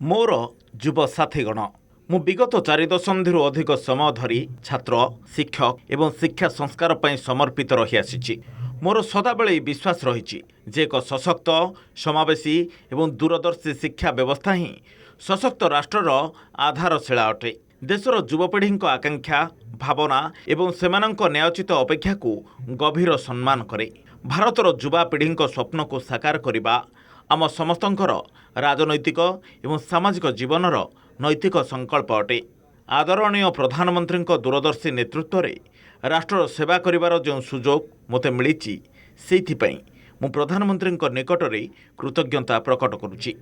मोर युव साथीगण मु विगत 4 दशंधि अधिक समय धरी छात्र शिक्षक एवं शिक्षा संस्कार पर समर्पित रही आसी। मोर सदाबेले विश्वास रही एक सशक्त समावेशी एवं दूरदर्शी शिक्षा व्यवस्था ही सशक्त राष्ट्रर आधारशिला अटे। देशर युवपीढ़ी आकांक्षा भावना एवं सेमानंक न्यायोचित अपेक्षा को गभीर सम्मान करे। भारतर युवा पीढ़ी स्वप्न को साकार करने आम समस्तंकर राजनैतिक एवं सामाजिक जीवनर नैतिक संकल्प अटे। आदरणीय प्रधानमंत्री दूरदर्शी नेतृत्व में राष्ट्र सेवा करिवार जो सुजोग मते मिली सेइथिपई मु प्रधानमंत्री निकट में कृतज्ञता प्रकट करुच्ची।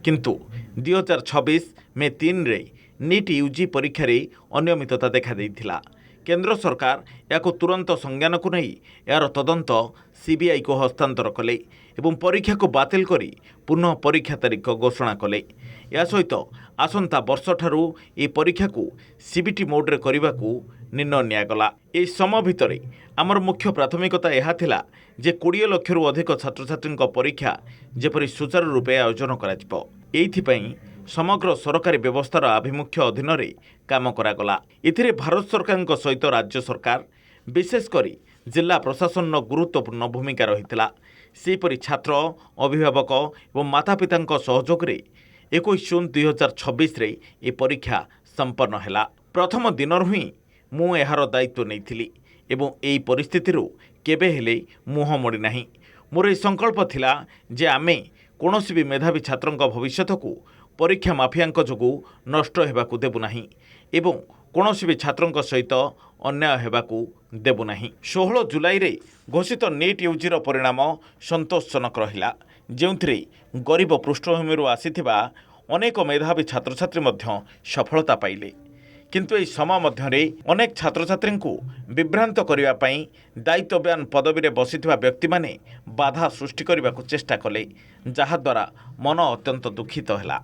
किंतु 2026 मे 3 रे नीट यूजी परीक्षा रे अनियमितता देखा देइथिला। केंद्र सरकार याको तुरंत संज्ञान को नहीं यार तदंत सीबीआई को हस्तांतर कले एवं परीक्षा को बातिल करी पुनः परीक्षा तारीख घोषणा कले। या सहित आसंता वर्ष ठारू ए परीक्षा को सीबीटी मोड रे करने को निर्णय नियागला। ए समय भितर आमर मुख्य प्राथमिकता यह थिला जे 20 लाख रु अधिक छात्र छात्री परीक्षा जेपरी सुचारू रूपे आयोजन करा। एइथिपई समग्र सरकारी व्यवस्थार आभिमुख्य अधीन रे काम करागला। इथिरे भारत सरकार सहित राज्य सरकार विशेषकर जिला प्रशासन गुरुत्वपूर्ण भूमिका रहितला। सेपरि छात्र अभिभावक एवं मातापिता सहयोग रे 21 जून 2026 रे ए परीक्षा संपन्न हैला। प्रथम दिनरु ही मु एहार दायित्व नैथिली एवं एई परिस्थिति केबे हेले मुह मोड़ी नाही। मोर ए संकल्प थिला जे आमे कोनोसी भी मेधावी छात्रंक भविष्यत को परीक्षा माफियांक जोगु नष्ट हेबाकू देबु नाही एवं कोनोसी भी छात्रंक सहित अन्याय हेबाकू देबु नाही। 16 जुलाई रे घोषित नीट यूजीर परिणाम संतोषजनक रहिला, जेउथिरे गरीब पृष्ठभूमि आसीथिबा अनेक मेधावी छात्र छात्री मध्य सफलता पाइले। किंतु एही समय मध्यरे अनेक छात्र छात्री को विभ्रांत करने पई दायित्ववान पदवी रे बसिथिबा व्यक्ति माने बाधा सृष्टि करने को चेष्टा कले, जहाद्वारा मन अत्यंत दुखित हैला।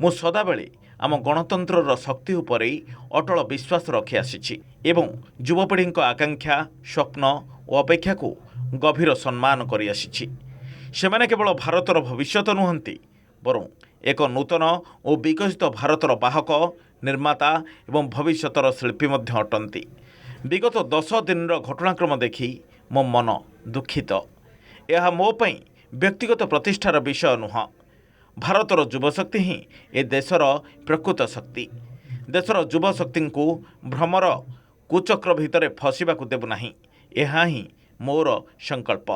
मु सदाबेले आम गणतंत्रर शक्ति उपरे अटल विश्वास रखी आसी एवं युवपीढ़ी आकांक्षा स्वप्न और अपेक्षा को गभीर सम्मान करि आसी। सेमाने केवल भारतर भविष्यत नुहंती बरं एक नूतन और विकसित भारतर बाहक निर्माता एवं भविष्यतर शिल्पी मध्य अटंती। विगत 10 दिन घटनाक्रम देखि मो मन दुखित। यह मो पई व्यक्तिगत प्रतिष्ठार विषय नुह। भारतर युवशक्ति ही ए देशर प्रकृत शक्ति। देशर युवशक्ति को भ्रमर कुचक्र भितर फसवाक देबु नाही, यह ही मोर संकल्प।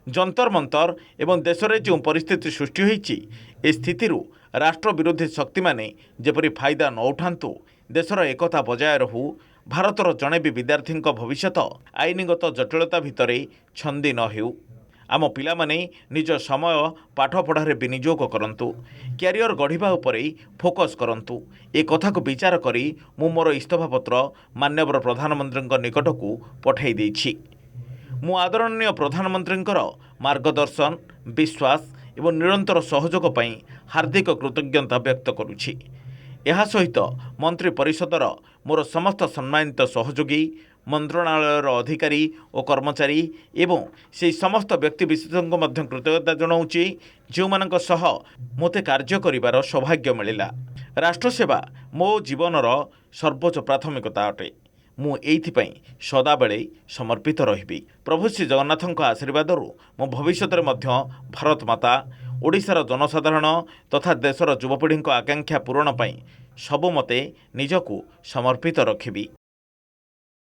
जंतर मंतर एवं देश में जो परिस्थिति सृष्टि होईची ए स्थिति राष्ट्र विरोधी शक्ति माने जेपरी फायदा न उठांतु, देशर एकता बजाय रहू, भारतर जड़े भी विद्यार्थी भविष्यत आईनगत जटिलता भितर छंदी न हेउ। आम पिला माने निज समय पाठ पढ़ारे विनियोग करंतु, क्यारियर गढ़िबा उपरे फोकस करंतु। ए कथा को विचार करी मु मोर इस्तफा पत्र माननीय प्रधानमंत्री निकट को पठाई देछि। मु आदरणीय प्रधानमंत्री मार्गदर्शन विश्वास एवं निरंतर सहयोग पई हार्दिक कृतज्ञता व्यक्त करुछि। यह सहित मंत्री परिषदर मोर समस्त सम्मानित सहयोगी मंत्रणालयर अधिकारी और कर्मचारी एवं से समस्त व्यक्ति विशेषज्ञ मध्य कृतज्ञता जनाऊँगी जो मानक सह मोते कार्य करिवार सौभाग्य मिलिला। राष्ट्र सेवा मो जीवनर सर्वोच्च प्राथमिकता अटे। मु एइथिपई सदाबेले समर्पित रहिबी। प्रभु श्री जगन्नाथଙ୍କ आशीर्वादरू मो भविष्यत मध्य भारत माता ओडिशार जनसाधारण तथा देशर युवपीढ़ी आकांक्षा पूरण पई सबु मते निजको समर्पित रखिबी।